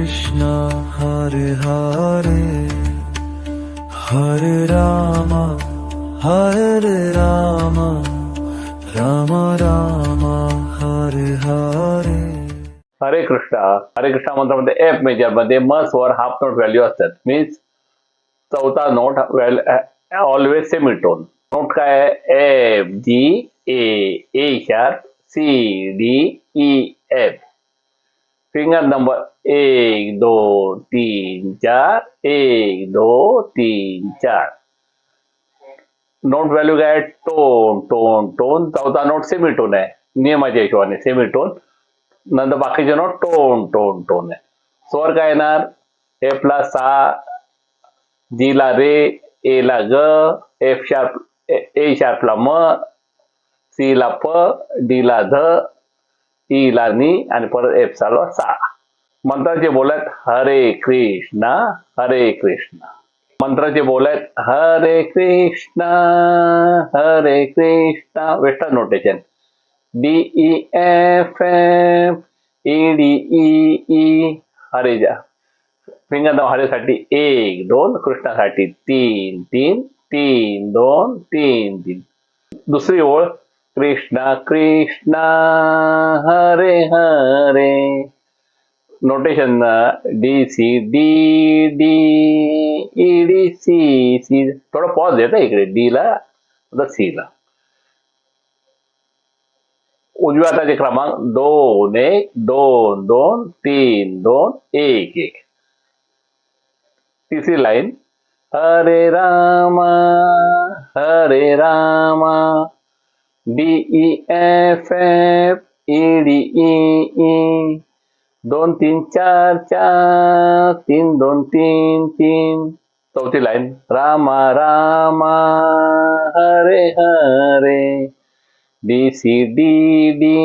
Krishna Hare Hare Hare Rama Hare Rama Rama Rama Hare Hare. हरे Krishna मंत्रामध्ये F major मध्ये म स्वर half note value असतात. Means चौथा नोट ऑलवेज सेमीटोन. नोट काय आहे? F G A sharp C D E F. Finger number 1 2 3 4 1 2 3 4. Note value काय? Tone tone tone. चौथा नोट सेमीटोन आहे नियमाच्या हिशोबाने सेमीटोन. नंतर बाकीचे नोट टोन टोन टोन आहे. स्वर काय येणार? एफ ला सा, जी ला रे, ए ला ग, एफ शार्प ए शार्प ला म, सी ला प, डी ला ध, ई ला नी आणि परत एफ ला सा. मंत्राचे बोलत हरे कृष्णा हरे कृष्णा. मंत्राचे बोलत हरे कृष्णा हरे Krishna. Western notation D E F F E D E E. हरे जा फिंगर नाव हरेसाठी 1 2, कृष्णासाठी 3 3 3 2 3 3. दुसरी ओळ Krishna Krishna Hare Hare. Notation D C D D E D C C. थोडं पॉज देता इकडे डी ला सी ला. उजव्या हाताचे क्रमांक 2 1 2 2 3 2 1 1. तिसरी लाईन हरे Rama D E F F E D E E. 2 3 4 4 3 2 3 3. चौथी line Rama Rama Hare Hare D C D D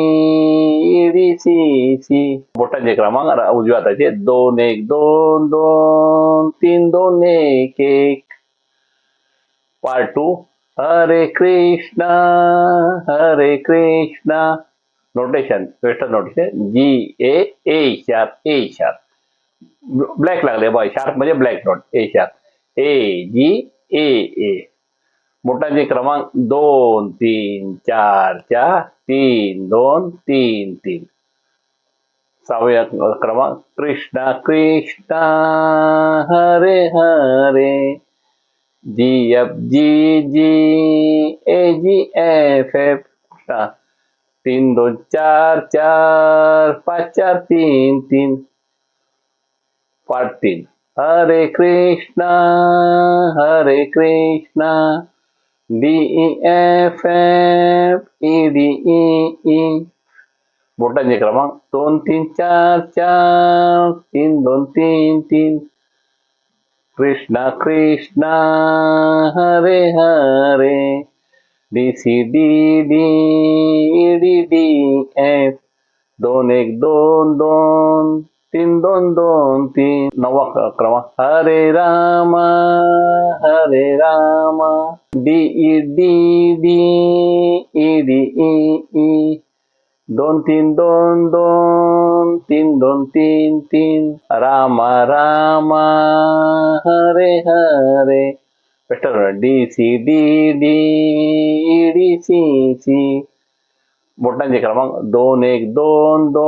D C C. बोटांचे क्रमांक उजव्या हाताचे 2 1 2 2 3 2 1 1. Part 2 Hare Krishna notation western notation G A sharp. Black लागले बाय शार्प म्हणजे black note. A sharp A G A. बोटांचे क्रमांक 2 3 4 4 3 2 3 3. सहाव्या क्रमांक कृष्णा कृष्णा हरे हरे जी एफ जी जी ए जी एफ एफ. 3 2 4 4 5 4 3 3. पार्ट 3 हरे Krishna D E F F E D E E. बोटांचे क्रमांक 2 3 4 4 3 2 3 3. Krishna Krishna Hare Hare D C D D D D F. 2 1 2 2 3 2 2 3. नववा क्रमांक Hare Rama D E D D E D E E. 2 3 2 2 3 2 3 3. Rama Rama Hare Hare western D C D D E D C C. बोटांचे क्रमांक 2 1 2 2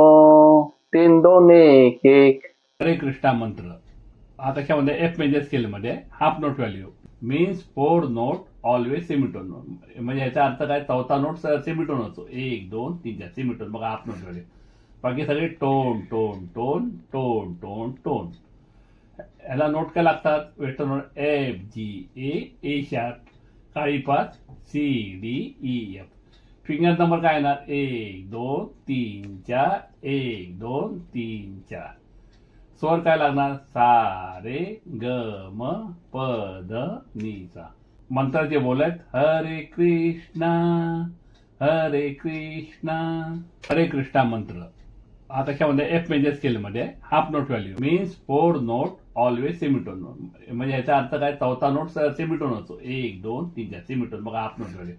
3 2 1 1. हरे कृष्णा मंत्र हा त्याच्यामध्ये एफ मेजर स्केल मध्ये half note value means 4 note always semitone. म्हणजे याचा अर्थ काय? चौथा नोट सेमीटोन होतो. 1 2 3 4 सेमीटोन. बघा हाफ नोट व्हॅल्यू. बाकी सगळे tone tone tone tone tone tone. याला नोट काय लागतात? Western note F G A sharp, काळी 5 C D E F. Finger number काय येणार? 1 2 3 4 1 2 3 4. स्वर काय लागणार? सा रे ग म प ध नी सा. मंत्राचे बोलत हरे कृष्णा हरे कृष्णा मंत्र हा त्याच्यामध्ये एफ मेजर स्केल मध्ये half note value means 4 note always semitone. म्हणजे याचा अर्थ काय? चौथा नोट सेमीटोन होतो. 1 2 3 4 सेमीटोन. बघा हाफ नोट व्हॅल्यू.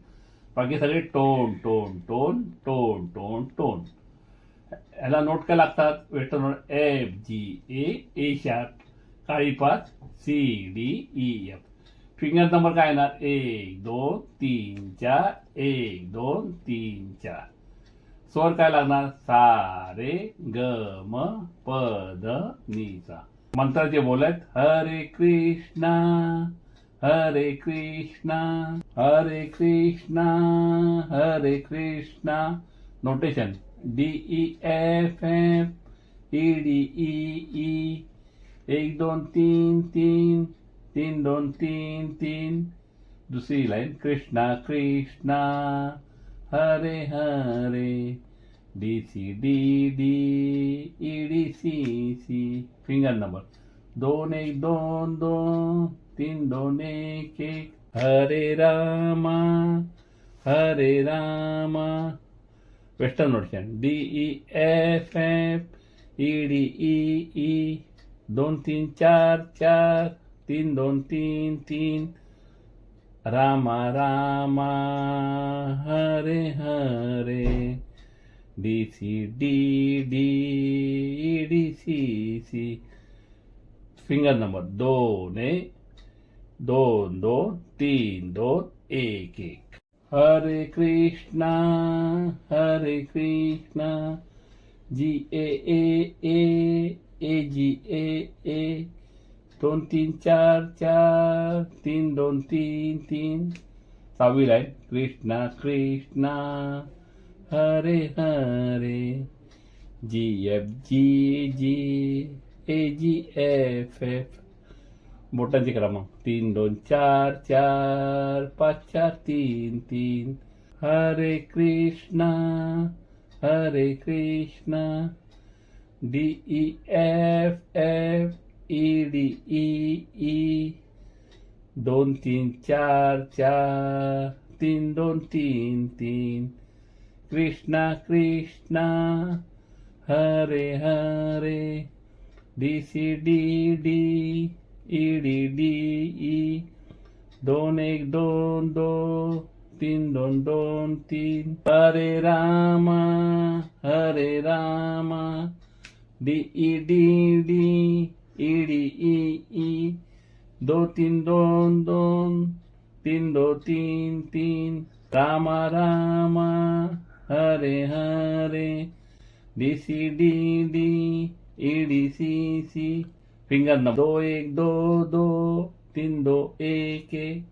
बाकी सगळे tone tone tone tone tone tone. ह्याला नोट काय लागतात western note FGA A sharp, काळी 5 CDEF. फिंगर नंबर काय येणार 1 2 3 4 1 2 3 4. स्वर काय लागणार सा रे ग म प द नी सा. मंत्राचे बोल आहेत हरे कृष्णा हरे कृष्णा हरे कृष्णा हरे कृष्णा. Notation DEFF EDEE 1 2 3 3 3 2 3 3. दुसरी line Krishna Krishna Hare Hare DCDD EDCC. Finger number 2 1 2 2 3 2 1 1. हरे रामा हरे Rama. Western notation DEFF EDEE 2 3 4 4 3 2 3 3. Rama Rama Hare Hare DCDD EDCC. Finger number 2 1 2 2 3 2 1 1. हरे कृष्णा GAAA AGAA 2 3 4 4 3 2 3 3. सहावी लाईन कृष्णा कृष्णा हरे हरे GFGG AGFF. बोटांचे क्रमांक 3 2 4 4 5 4 3 3. हरे Krishna DEFF EDEE 2 3 4 4 3 2 3 3. Krishna Krishna Hare Hare DCDD EDDE 2 1 2 2 3 2 2 3. हरे Rama DEDD EDEE 2 3 2 2 3 2 3 3. Rama Rama Hare Hare DCDD EDCC. Finger number 2 1 2 2 3 2 1 1.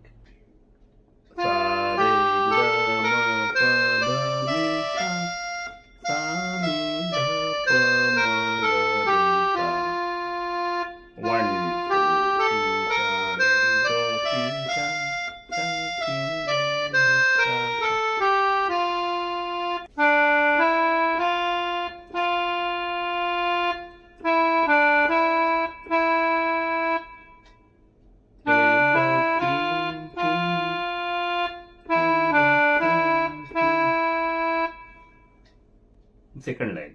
Second line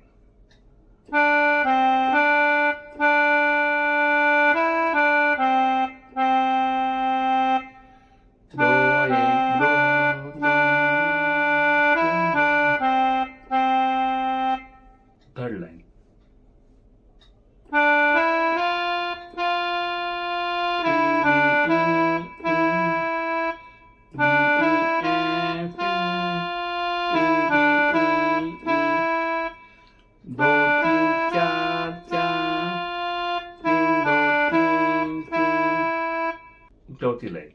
third line चौथी लाईन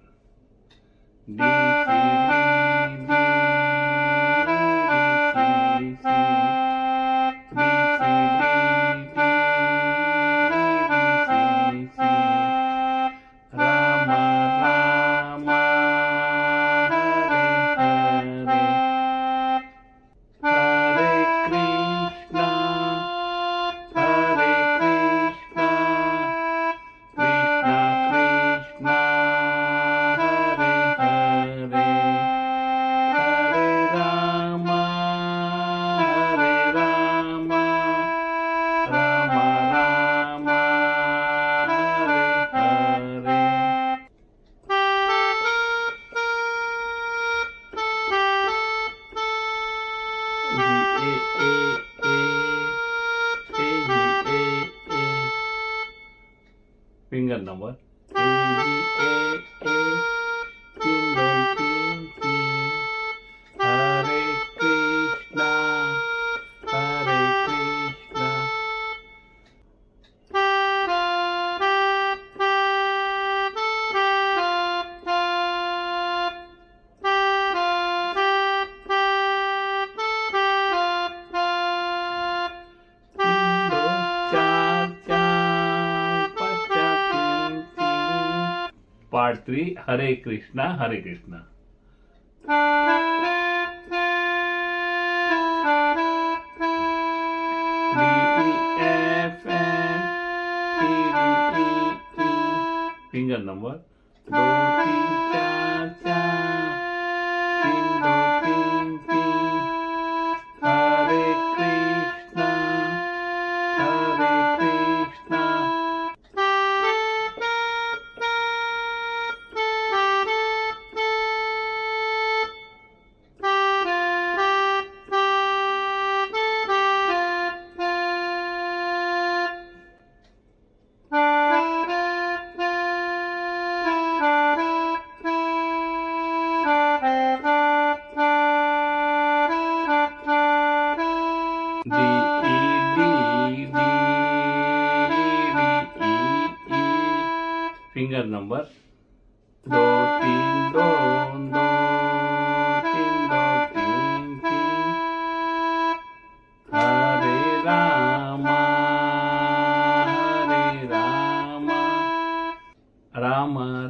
finger number A G A A 3 2 3 3 हरे कृष्णा हरे कृष्णा चार चार पचा तीन तीन पार्ट 3 हरे कृष्णा हरे Krishna D E F F E D E E finger number 2 3 4 4 3 2 3 3 हरे कृष्णा हरे Krishna D E D D D E E finger number 2 3 2 2 3 2 3 3 हरे रामा हरे रामा राम